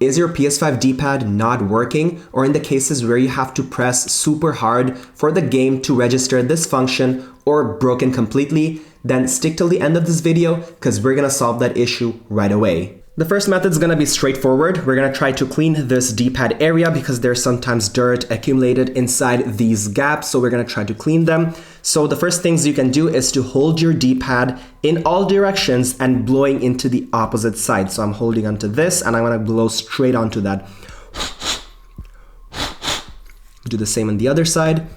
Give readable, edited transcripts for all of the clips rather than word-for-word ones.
Is your PS5 D-pad not working, or in the cases where you have to press super hard for the game to register this function or broken completely, then stick till the end of this video because we're gonna solve that issue right away. The first method is gonna be straightforward. We're gonna try to clean this D-pad area because there's sometimes dirt accumulated inside these gaps, so we're gonna try to clean them. So the first things you can do is to hold your D-pad in all directions and blowing into the opposite side. So I'm holding onto this and I'm gonna blow straight onto that. Do the same on the other side.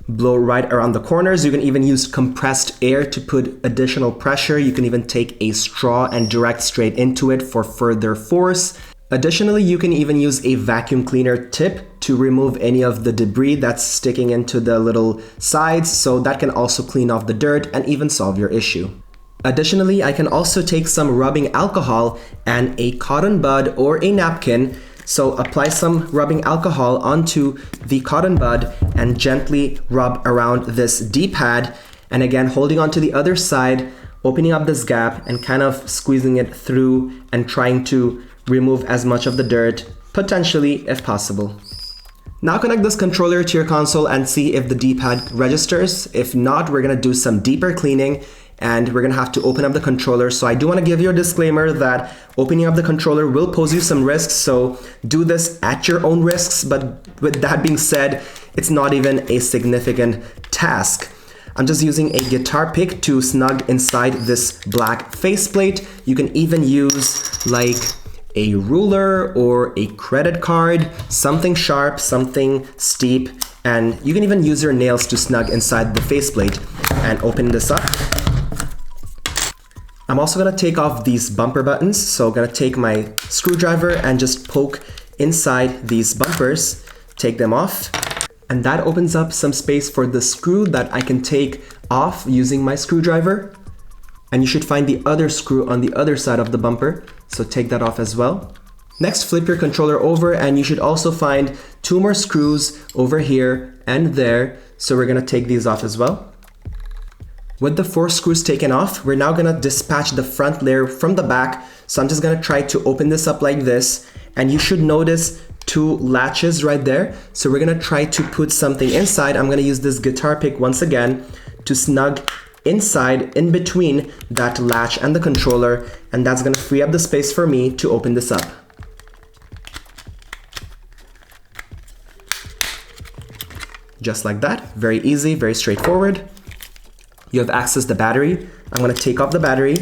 Blow right around the corners. You can even use compressed air to put additional pressure. You can even take a straw and direct straight into it for further force. Additionally, you can even use a vacuum cleaner tip to remove any of the debris that's sticking into the little sides, so that can also clean off the dirt and even solve your issue. Additionally, I can also take some rubbing alcohol and a cotton bud or a napkin. So apply some rubbing alcohol onto the cotton bud and gently rub around this D-pad, and again holding onto the other side, opening up this gap and kind of squeezing it through and trying to remove as much of the dirt, potentially if possible. Now connect this controller to your console and see if the D-pad registers. If not, we're gonna do some deeper cleaning and we're gonna have to open up the controller. So I do wanna give you a disclaimer that opening up the controller will pose you some risks, so do this at your own risks, but with that being said, it's not even a significant task. I'm just using a guitar pick to snug inside this black faceplate. You can even use like a ruler or a credit card, something sharp, something steep, and you can even use your nails to snug inside the faceplate and open this up. I'm also gonna take off these bumper buttons, so I'm gonna take my screwdriver and just poke inside these bumpers, take them off, and that opens up some space for the screw that I can take off using my screwdriver. And you should find the other screw on the other side of the bumper, so take that off as well. Next, flip your controller over and you should also find 2 more screws over here and there, so we're gonna take these off as well. With the 4 screws taken off, we're now gonna dispatch the front layer from the back. So I'm just gonna try to open this up like this, and you should notice 2 latches right there. So we're gonna try to put something inside. I'm gonna use this guitar pick once again to snug inside in between that latch and the controller, and that's gonna free up the space for me to open this up. Just like that, very easy, very straightforward. You have access to the battery. I'm gonna take off the battery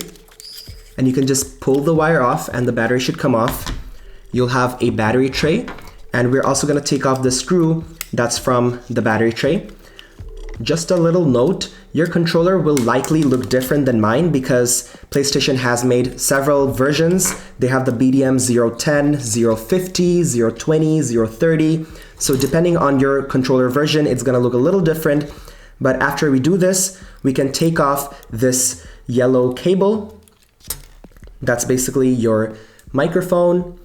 and you can just pull the wire off and the battery should come off. You'll have a battery tray, and we're also gonna take off the screw that's from the battery tray. Just a little note, your controller will likely look different than mine because PlayStation has made several versions. They have the BDM 010, 050, 020, 030. So depending on your controller version, it's gonna look a little different. But after we do this, we can take off this yellow cable. That's basically your microphone.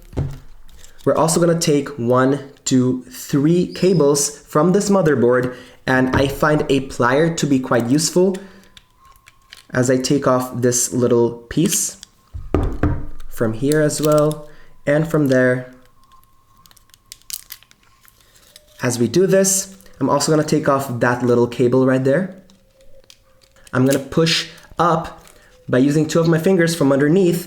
We're also gonna take 1, 2, 3 cables from this motherboard, and I find a plier to be quite useful as I take off this little piece from here as well, and from there. As we do this, I'm also gonna take off that little cable right there. I'm gonna push up by using 2 of my fingers from underneath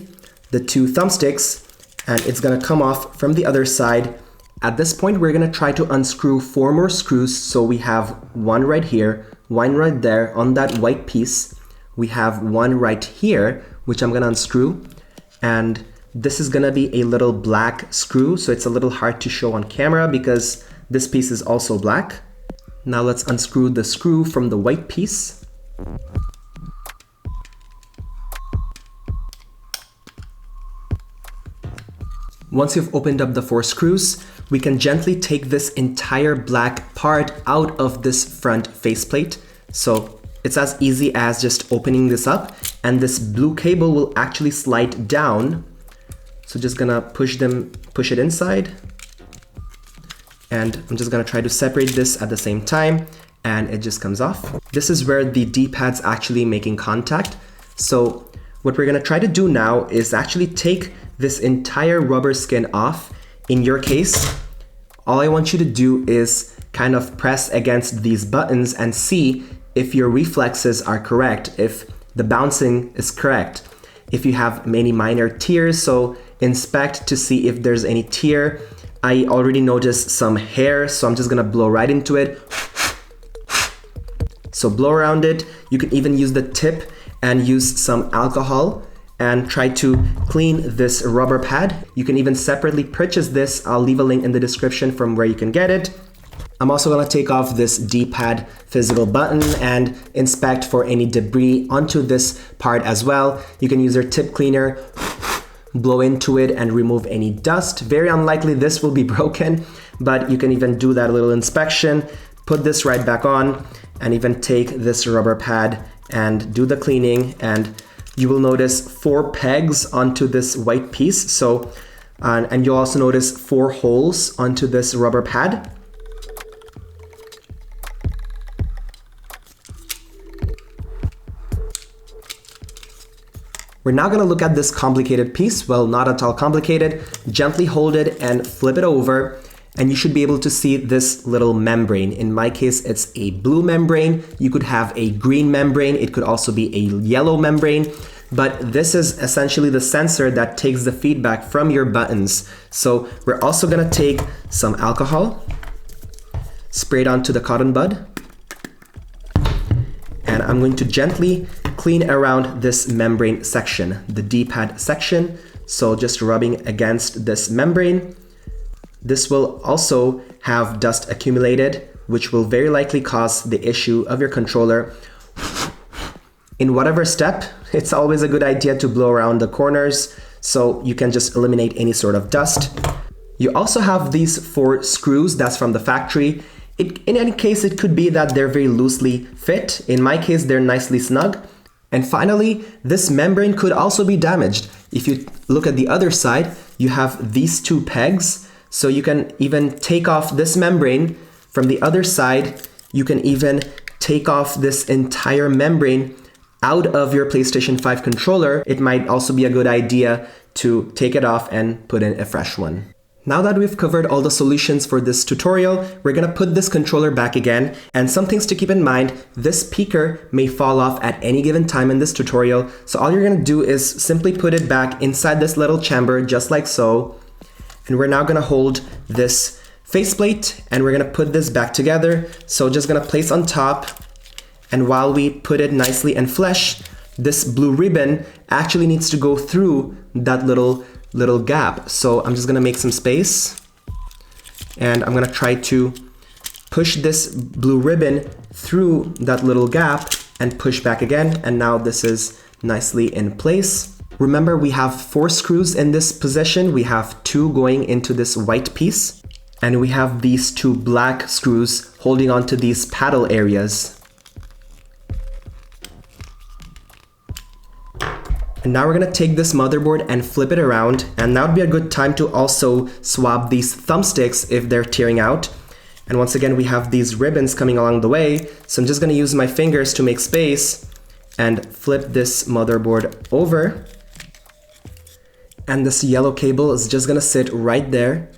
the 2 thumbsticks, and it's gonna come off from the other side. At this point, we're gonna try to unscrew 4 more screws. So we have 1 right here, 1 right there on that white piece. We have 1 right here, which I'm gonna unscrew. And this is gonna be a little black screw, so it's a little hard to show on camera because this piece is also black. Now let's unscrew the screw from the white piece. Once you've opened up the 4 screws, we can gently take this entire black part out of this front faceplate. So it's as easy as just opening this up, and this blue cable will actually slide down. So just gonna push it inside. And I'm just gonna try to separate this at the same time, and it just comes off. This is where the D-pad's actually making contact. So what we're gonna try to do now is actually take this entire rubber skin off. In your case, all I want you to do is kind of press against these buttons and see if your reflexes are correct, if the bouncing is correct. If you have many minor tears, so inspect to see if there's any tear. I already noticed some hair, so I'm just gonna blow right into it. So blow around it. You can even use the tip and use some alcohol and try to clean this rubber pad. You can even separately purchase this. I'll leave a link in the description from where you can get it. I'm also gonna take off this D-pad physical button and inspect for any debris onto this part as well. You can use your tip cleaner, blow into it and remove any dust. Very unlikely this will be broken, but you can even do that little inspection, put this right back on, and even take this rubber pad and do the cleaning. And you will notice 4 pegs onto this white piece. So, and you'll also notice 4 holes onto this rubber pad. We're now gonna look at this complicated piece. Well, not at all complicated. Gently hold it and flip it over, and you should be able to see this little membrane. In my case, it's a blue membrane. You could have a green membrane. It could also be a yellow membrane, but this is essentially the sensor that takes the feedback from your buttons. So we're also gonna take some alcohol, spray it onto the cotton bud, and I'm going to gently clean around this membrane section, the D-pad section. So just rubbing against this membrane. This will also have dust accumulated, which will very likely cause the issue of your controller. In whatever step, it's always a good idea to blow around the corners so you can just eliminate any sort of dust. You also have these 4 screws, that's from the factory. In any case, it could be that they're very loosely fit. In my case, they're nicely snug. And finally, this membrane could also be damaged. If you look at the other side, you have these 2 pegs. So you can even take off this membrane. From the other side, you can even take off this entire membrane out of your PlayStation 5 controller. It might also be a good idea to take it off and put in a fresh one. Now that we've covered all the solutions for this tutorial, we're gonna put this controller back again. And some things to keep in mind, this peaker may fall off at any given time in this tutorial. So all you're gonna do is simply put it back inside this little chamber, just like so. And we're now gonna hold this faceplate and we're gonna put this back together. So just gonna place on top. And while we put it nicely and flush, this blue ribbon actually needs to go through that little gap. So I'm just gonna make some space and I'm gonna try to push this blue ribbon through that little gap and push back again. And now this is nicely in place. Remember, we have 4 screws in this position. We have 2 going into this white piece, and we have these 2 black screws holding onto these paddle areas. And now we're gonna take this motherboard and flip it around, and that would be a good time to also swap these thumbsticks if they're tearing out. And once again, we have these ribbons coming along the way, so I'm just gonna use my fingers to make space and flip this motherboard over. And this yellow cable is just gonna sit right there.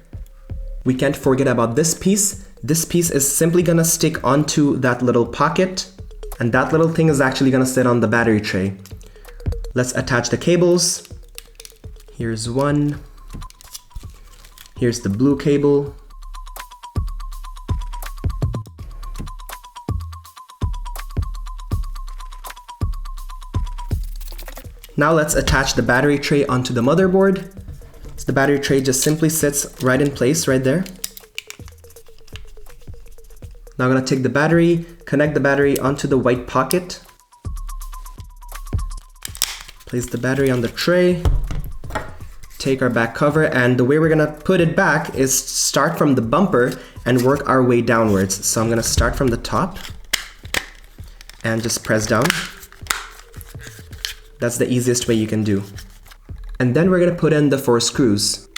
We can't forget about this piece. This piece is simply gonna stick onto that little pocket, and that little thing is actually gonna sit on the battery tray. Let's attach the cables. Here's one. Here's the blue cable. Now let's attach the battery tray onto the motherboard. So the battery tray just simply sits right in place right there. Now I'm gonna take the battery, connect the battery onto the white pocket. Place the battery on the tray, take our back cover, and the way we're gonna put it back is start from the bumper and work our way downwards. So I'm gonna start from the top and just press down. That's the easiest way you can do. And then we're gonna put in the 4 screws.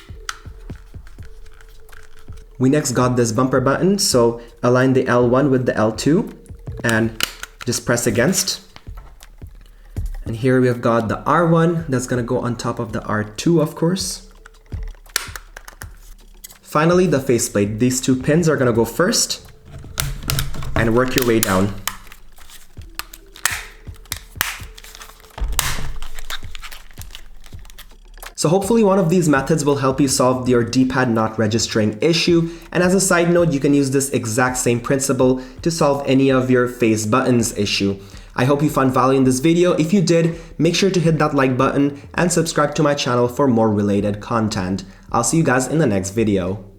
We next got this bumper button, so align the L1 with the L2 and just press against. And here we have got the R1 that's gonna go on top of the R2, of course. Finally, the faceplate. These two pins are gonna go first and work your way down. So hopefully one of these methods will help you solve your D-pad not registering issue. And as a side note, you can use this exact same principle to solve any of your face buttons issue. I hope you found value in this video. If you did, make sure to hit that like button and subscribe to my channel for more related content. I'll see you guys in the next video.